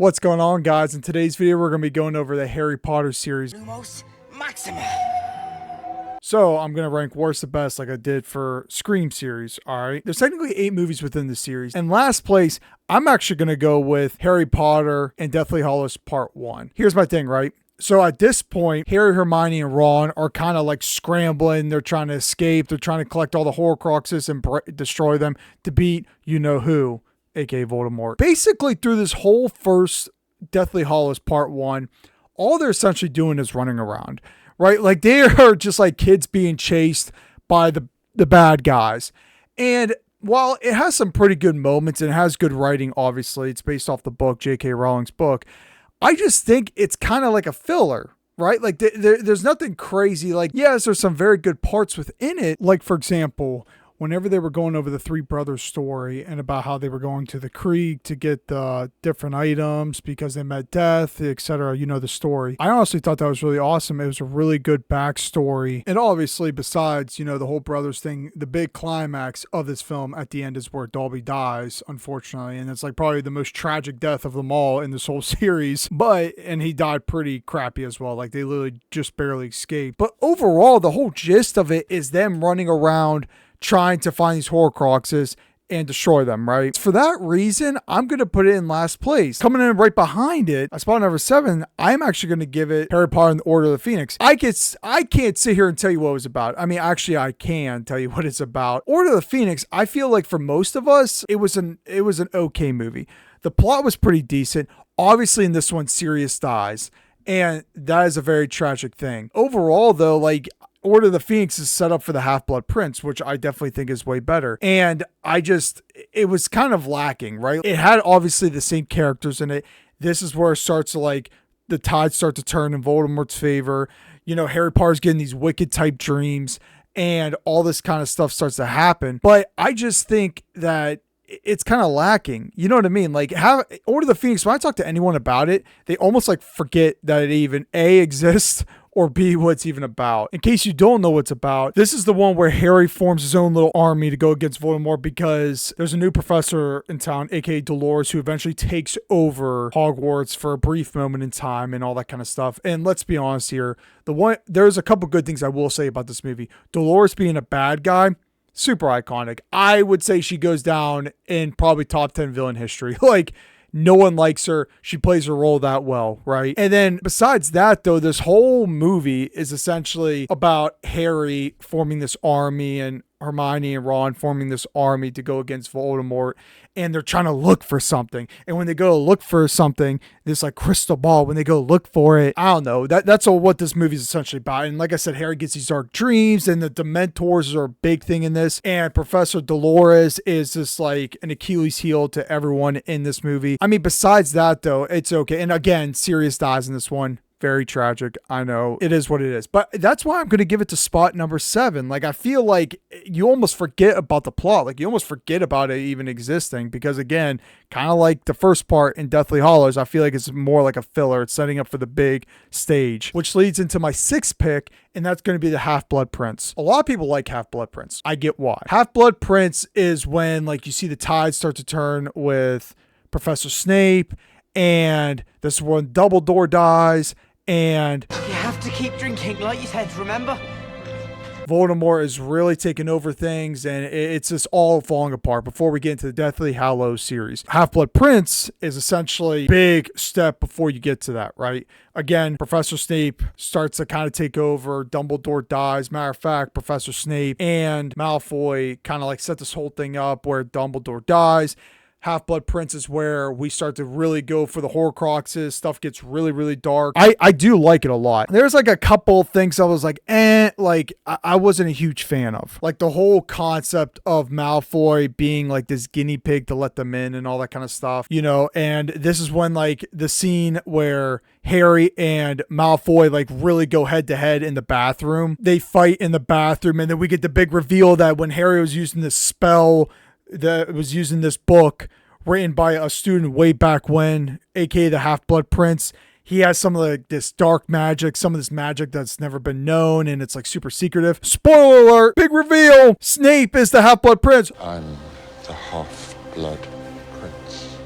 What's going on, guys? In today's video, we're going to be going over the Harry Potter series. Lumos Maxima. So I'm going to rank worst to best like I did for Scream series, alright? There's technically 8 movies within the series. In last place, I'm actually going to go with Harry Potter and Deathly Hallows Part 1. Here's my thing, right? So at this point, Harry, Hermione, and Ron are kind of like scrambling. They're trying to escape. They're trying to collect all the Horcruxes and destroy them to beat you-know-who, aka Voldemort. Basically, through this whole first Deathly Hallows Part 1, all they're essentially doing is running around, right? Like they are just like kids being chased by the bad guys. And while it has some pretty good moments and it has good writing, obviously, it's based off the book, J.K. Rowling's book, I just think it's kind of like a filler, right? Like there's nothing crazy. Like, yes, there's some very good parts within it. Like, for example, whenever they were going over the three brothers story and about how they were going to the creek to get the different items because they met death, etc. You know the story. I honestly thought that was really awesome. It was a really good backstory. And obviously, besides, the whole brothers thing, the big climax of this film at the end is where Dobby dies, unfortunately. And it's like probably the most tragic death of them all in this whole series. And he died pretty crappy as well. Like they literally just barely escaped. But overall, the whole gist of it is them running around trying to find these Horcruxes and destroy them, right? For that reason, I'm going to put it in last place. Coming in right behind it, at spot number 7, I'm actually going to give it Harry Potter and the Order of the Phoenix. I can't sit here and tell you what it was about. I mean, actually, I can tell you what it's about. Order of the Phoenix, I feel like for most of us, it was an okay movie. The plot was pretty decent. Obviously, in this one, Sirius dies. And that is a very tragic thing. Overall, though, like, Order of the Phoenix is set up for the Half-Blood Prince, which I definitely think is way better. And it was kind of lacking, right? It had obviously the same characters in it. This is where it starts to like, the tides start to turn in Voldemort's favor. Harry Potter's getting these wicked type dreams and all this kind of stuff starts to happen. But I just think that it's kind of lacking. You know what I mean? Like, Order of the Phoenix, when I talk to anyone about it, they almost like forget that it even A, exists, or B, what it's even about. In case you don't know what it's about, this is the one where Harry forms his own little army to go against Voldemort because there's a new professor in town, aka Dolores, who eventually takes over Hogwarts for a brief moment in time and all that kind of stuff. And let's be honest here, there's a couple good things I will say about this movie. Dolores being a bad guy, super iconic. I would say she goes down in probably top 10 villain history. Like, no one likes her. She plays her role that well, right? And then besides that, though, this whole movie is essentially about Harry forming this army and Hermione and Ron forming this army to go against Voldemort, and they're trying to look for something. And when they go look for something, this like crystal ball, when they go look for it, I don't know. That's all what this movie is essentially about. And like I said, Harry gets these dark dreams, and the Dementors are a big thing in this. And Professor Dolores is just like an Achilles heel to everyone in this movie. I mean, besides that, though, it's okay. And again, Sirius dies in this one. Very tragic. I know it is what it is, but that's why I'm going to give it to spot number 7. Like, I feel like you almost forget about the plot. Like, you almost forget about it even existing because, again, kind of like the first part in Deathly Hallows, I feel like it's more like a filler. It's setting up for the big stage, which leads into my 6th pick, and that's going to be the Half-Blood Prince. A lot of people like Half-Blood Prince. I get why. Half-Blood Prince is when, like, you see the tides start to turn with Professor Snape, and this is when Dumbledore dies. And you have to keep drinking like you said, remember? Voldemort is really taking over things, and it's just all falling apart before we get into the Deathly Hallows series. Half-Blood Prince is essentially a big step before you get to that, right? Again, Professor Snape starts to kind of take over. Dumbledore dies. Matter of fact, Professor Snape and Malfoy kind of like set this whole thing up where Dumbledore dies. Half-Blood Prince is where we start to really go for the Horcruxes. Stuff gets really, really dark. I do like it a lot. There's like a couple things I was like, I wasn't a huge fan of. Like the whole concept of Malfoy being like this guinea pig to let them in and all that kind of stuff, and this is when like the scene where Harry and Malfoy like really go head to head in the bathroom. They fight in the bathroom, and then we get the big reveal that when Harry was using this spell that was using this book written by a student way back when, aka the Half-Blood Prince, he has some of like this dark magic, some of this magic that's never been known, and it's like super secretive. Spoiler alert, big reveal, Snape is the Half-Blood Prince. I'm the Half-Blood Prince.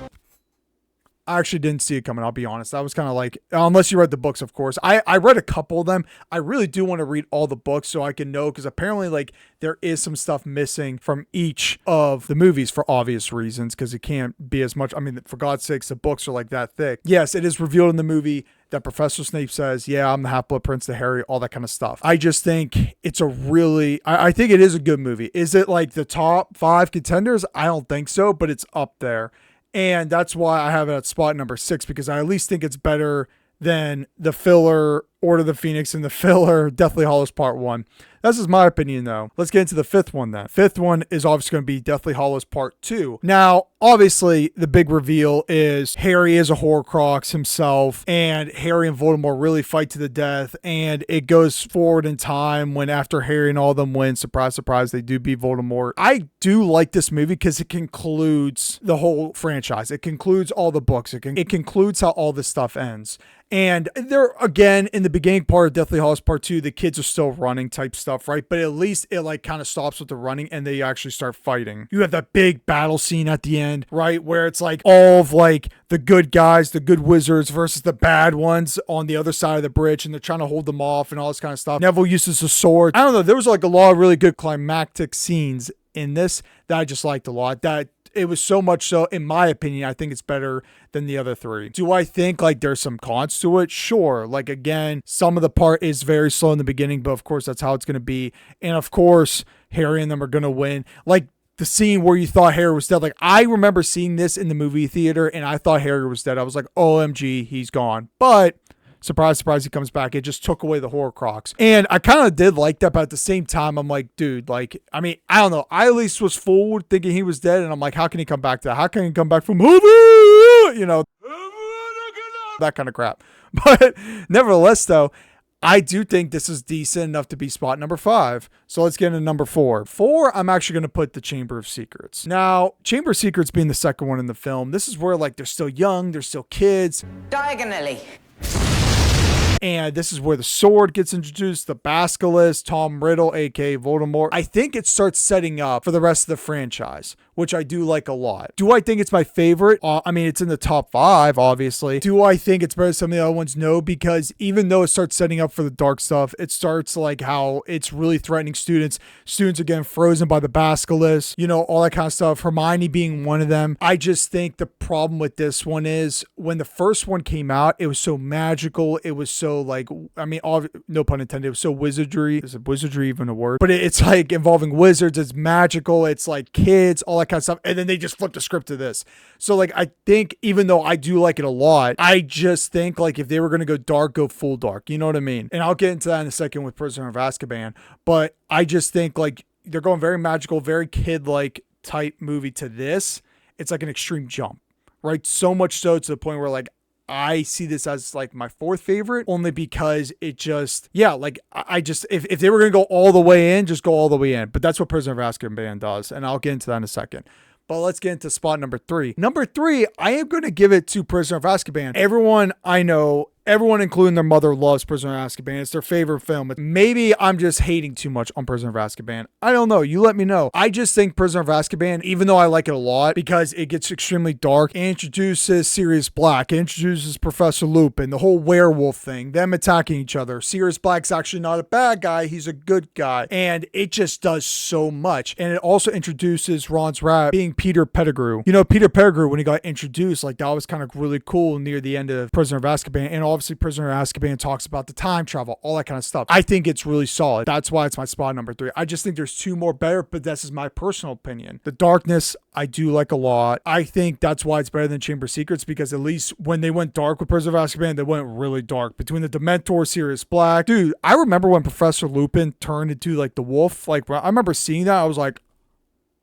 I actually didn't see it coming. I'll be honest. I was kind of like, unless you read the books, of course. I read a couple of them. I really do want to read all the books so I can know, because apparently like there is some stuff missing from each of the movies for obvious reasons, because it can't be as much. I mean, for God's sakes, the books are like that thick. Yes, it is revealed in the movie that Professor Snape says, yeah, I'm the Half-Blood Prince to Harry, all that kind of stuff. I just think it's a really, I think it is a good movie. Is it like the top 5 contenders? I don't think so, but it's up there. And that's why I have it at spot number 6, because I at least think it's better than the filler Order of the Phoenix and the filler Deathly Hallows Part 1. That's just my opinion, though. Let's get into the 5th one then. 5th one is obviously going to be Deathly Hallows Part 2. Now, obviously, the big reveal is Harry is a Horcrux himself, and Harry and Voldemort really fight to the death, and it goes forward in time when after Harry and all of them win, surprise, surprise, they do beat Voldemort. I do like this movie because it concludes the whole franchise. It concludes all the books. It concludes how all this stuff ends. And there, again, in the beginning part of Deathly Hallows Part 2, the kids are still running type stuff, right? But at least it like kind of stops with the running and they actually start fighting. You have that big battle scene at the end, right? Where it's like all of like the good guys, the good wizards versus the bad ones on the other side of the bridge, and they're trying to hold them off and all this kind of stuff. Neville uses a sword. I don't know. There was like a lot of really good climactic scenes in this that I just liked a lot. That it was so much so, in my opinion, I think it's better than the other 3. Do I think like there's some cons to it? Sure. Like again, some of the part is very slow in the beginning, but of course that's how it's going to be. And of course, Harry and them are going to win. Like the scene where you thought Harry was dead. Like I remember seeing this in the movie theater and I thought Harry was dead. I was like, OMG, he's gone. But surprise, surprise, he comes back. It just took away the Horcrux. And I kind of did like that, but at the same time, I'm like, dude, like, I mean, I don't know. I at least was fooled thinking he was dead, and I'm like, how can he come back to that? How can he come back from, you know, that kind of crap. But nevertheless, though, I do think this is decent enough to be spot number 5. So let's get into number 4. 4, I'm actually going to put the Chamber of Secrets. Now, Chamber of Secrets being the second one in the film, this is where like they're still young, they're still kids. Diagonally. And this is where the sword gets introduced, the Basilisk, Tom Riddle, aka Voldemort. I think it starts setting up for the rest of the franchise, which I do like a lot. Do I think it's my favorite? I mean, it's in the top 5, obviously. Do I think it's better than some of the other ones? No, because even though it starts setting up for the dark stuff, it starts like how it's really threatening students. Students are getting frozen by the Basilisk, you know, all that kind of stuff. Hermione being one of them. I just think the problem with this one is when the first one came out, it was so magical. It was so like, I mean, no pun intended, it was so wizardry. Is wizardry even a word? But it's like involving wizards. It's magical. It's like kids, all that kind of stuff. And then they just flipped the script to this. So like, I think even though I do like it a lot, I just think like if they were going to go dark, go full dark. You know what I mean? And I'll get into that in a second with Prisoner of Azkaban. But I just think like they're going very magical, very kid-like type movie to this. It's like an extreme jump, right? So much so to the point where like, I see this as like my 4th favorite, only because it just, yeah, like I just, if they were going to go all the way in, just go all the way in. But that's what Prisoner of Azkaban does. And I'll get into that in a second. But let's get into spot number 3. Number 3, I am going to give it to Prisoner of Azkaban. Everyone I know, everyone, including their mother, loves Prisoner of Azkaban. It's their favorite film. Maybe I'm just hating too much on Prisoner of Azkaban. I don't know. You let me know. I just think Prisoner of Azkaban, even though I like it a lot because it gets extremely dark, it introduces Sirius Black, it introduces Professor Lupin, the whole werewolf thing, them attacking each other. Sirius Black's actually not a bad guy. He's a good guy. And it just does so much. And it also introduces Ron's Rat being Peter Pettigrew. You know, Peter Pettigrew, when he got introduced, like that was kind of really cool near the end of Prisoner of Azkaban. And obviously Prisoner of Azkaban talks about the time travel, all that kind of stuff. I think it's really solid. That's why it's my spot number 3. I just think there's 2 more better, but this is my personal opinion. The darkness, I do like a lot. I think that's why it's better than Chamber of Secrets, because at least when they went dark with Prisoner of Azkaban, they went really dark. Between the Dementor, Sirius Black. Dude, I remember when Professor Lupin turned into like the wolf. Like, I remember seeing that. I was like,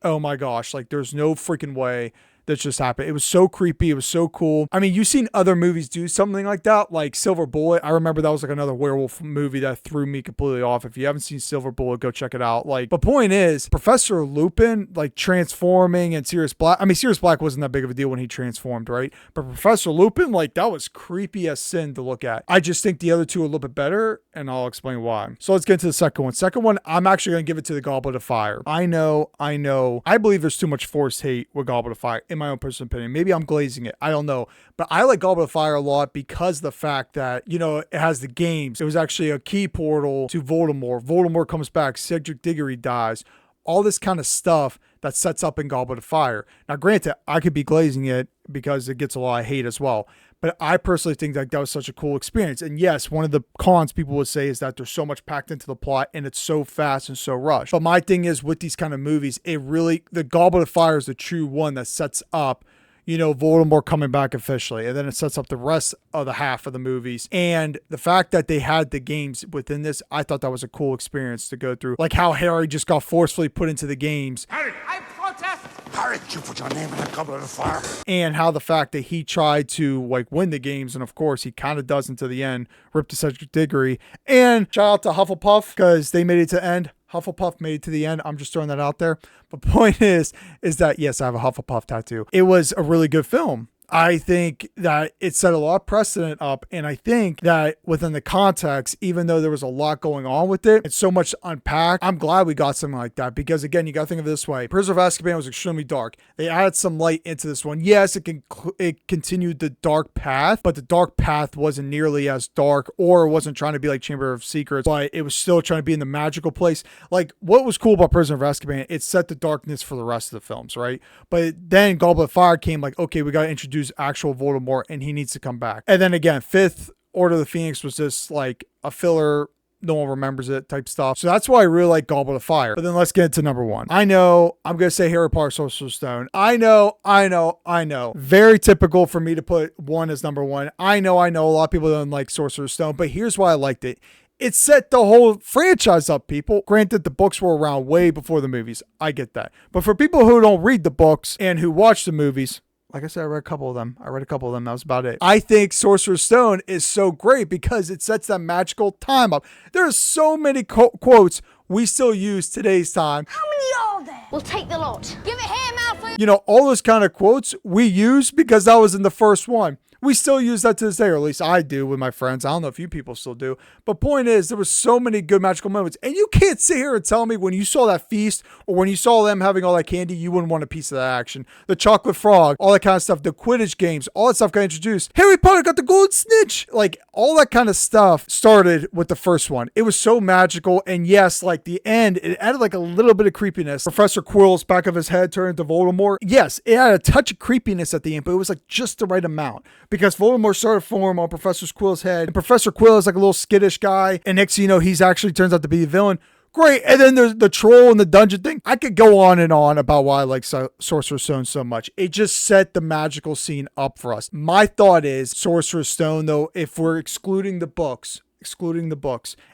oh my gosh, like there's no freaking way that just happened. It was so creepy. It was so cool. I mean, you've seen other movies do something like that, like Silver Bullet. I remember that was like another werewolf movie that threw me completely off. If you haven't seen Silver Bullet, go check it out. Like, the point is, Professor Lupin, like transforming, and Sirius Black. I mean, Sirius Black wasn't that big of a deal when he transformed, right? But Professor Lupin, like that was creepy as sin to look at. I just think the other 2 are a little bit better, and I'll explain why. So let's get into the second one. Second one, I'm actually going to give it to the Goblet of Fire. I know. I believe there's too much forced hate with Goblet of Fire. In in my own personal opinion. Maybe I'm glazing it. I don't know. But I like Goblet of Fire a lot because of the fact that, you know, it has the games. It was actually a key portal to Voldemort. Voldemort comes back. Cedric Diggory dies. All this kind of stuff that sets up in Goblet of Fire. Now, granted, I could be glazing it because it gets a lot of hate as well. But I personally think that was such a cool experience. And yes, one of the cons people would say is that there's so much packed into the plot and it's so fast and so rushed. But my thing is with these kind of movies, the Goblet of Fire is the true one that sets up, you know, Voldemort coming back officially. And then it sets up the rest of the half of the movies. And the fact that they had the games within this, I thought that was a cool experience to go through. Like how Harry just got forcefully put into the games. Harry, I protest! Harry, you put your name in a Goblet of Fire. And how the fact that he tried to like win the games, and of course he kind of does until the end, rip to Cedric Diggory. And shout out to Hufflepuff because they made it to the end. Hufflepuff made it to the end. I'm just throwing that out there. But point is that yes, I have a Hufflepuff tattoo. It was a really good film. I think that it set a lot of precedent up, and I think that within the context, even though there was a lot going on with it, it's so much to unpack. I'm glad we got something like that because, again, you got to think of it this way. Prisoner of Azkaban was extremely dark. They added some light into this one. Yes, it continued the dark path, but the dark path wasn't nearly as dark, or it wasn't trying to be like Chamber of Secrets, but it was still trying to be in the magical place. Like, what was cool about Prisoner of Azkaban, it set the darkness for the rest of the films, right? But then Goblet of Fire came like, okay, we got to introduce actual Voldemort and he needs to come back. And then again, Fifth Order of the Phoenix was just like a filler, no one remembers it type stuff. So that's why I really like Goblet of Fire. But then let's get into number one. I know I'm going to say Harry Potter Sorcerer's Stone. I know. Very typical for me to put one as number one. I know a lot of people don't like Sorcerer's Stone, but here's why I liked it. It set the whole franchise up, people. Granted, the books were around way before the movies. I get that. But for people who don't read the books and who watch the movies, like I said, I read a couple of them. That was about it. I think Sorcerer's Stone is so great because it sets that magical time up. There's so many quotes we still use today's time. How many are there? We'll take the lot. Give it here, Malfoy. You know, all those kind of quotes we use because that was in the first one. We still use that to this day, or at least I do with my friends. I don't know if you people still do. But point is, there was so many good magical moments. And you can't sit here and tell me when you saw that feast or when you saw them having all that candy, you wouldn't want a piece of that action. The chocolate frog, all that kind of stuff, the Quidditch games, all that stuff got introduced. Harry Potter got the gold snitch. Like, all that kind of stuff started with the first one. It was so magical. And yes, like the end, it added like a little bit of creepiness. Professor Quirrell's back of his head turned into Voldemort. Yes, it had a touch of creepiness at the end, but it was like just the right amount. Because Voldemort started to form on Professor Quirrell's head. And Professor Quirrell is like a little skittish guy. And next thing you know, he's actually turns out to be the villain. Great. And then there's the troll and the dungeon thing. I could go on and on about why I like Sorcerer's Stone so much. It just set the magical scene up for us. My thought is Sorcerer's Stone, though, if we're excluding the books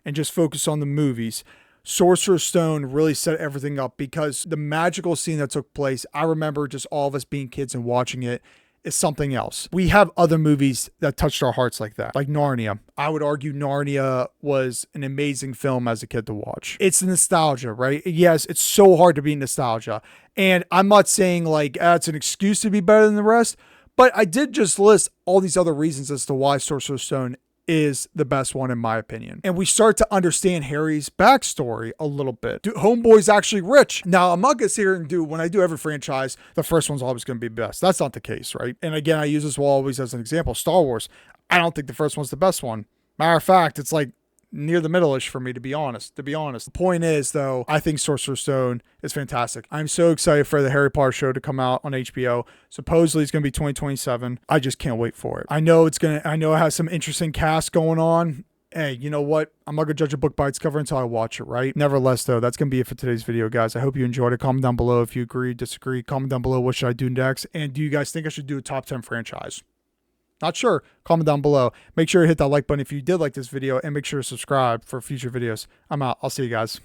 and just focus on the movies, Sorcerer's Stone really set everything up because the magical scene that took place, I remember just all of us being kids and watching it, is something else. We have other movies that touched our hearts like that, like Narnia. I would argue Narnia was an amazing film as a kid to watch. It's nostalgia, right? Yes, it's so hard to be nostalgia. And I'm not saying like it's an excuse to be better than the rest, but I did just list all these other reasons as to why Sorcerer's Stone is the best one in my opinion. And we start to understand Harry's backstory a little bit. Homeboy's actually rich. Now, I'm not going to sit here and when I do every franchise, the first one's always going to be best. That's not the case, right? And again, I use this always as an example. Star Wars, I don't think the first one's the best one. Matter of fact, it's like near the middle-ish for me, to be honest. The point is, though, I think Sorcerer's Stone is fantastic. I'm so excited for the Harry Potter show to come out on HBO. Supposedly it's going to be 2027. I just can't wait for it. I know it has some interesting cast going on. Hey, you know what? I'm not going to judge a book by its cover until I watch it, right? Nevertheless, though, that's going to be it for today's video, guys. I hope you enjoyed it. Comment down below if you agree, disagree. Comment down below what should I do next. And do you guys think I should do a top 10 franchise? Not sure? Comment down below. Make sure to hit that like button if you did like this video and make sure to subscribe for future videos. I'm out. I'll see you guys.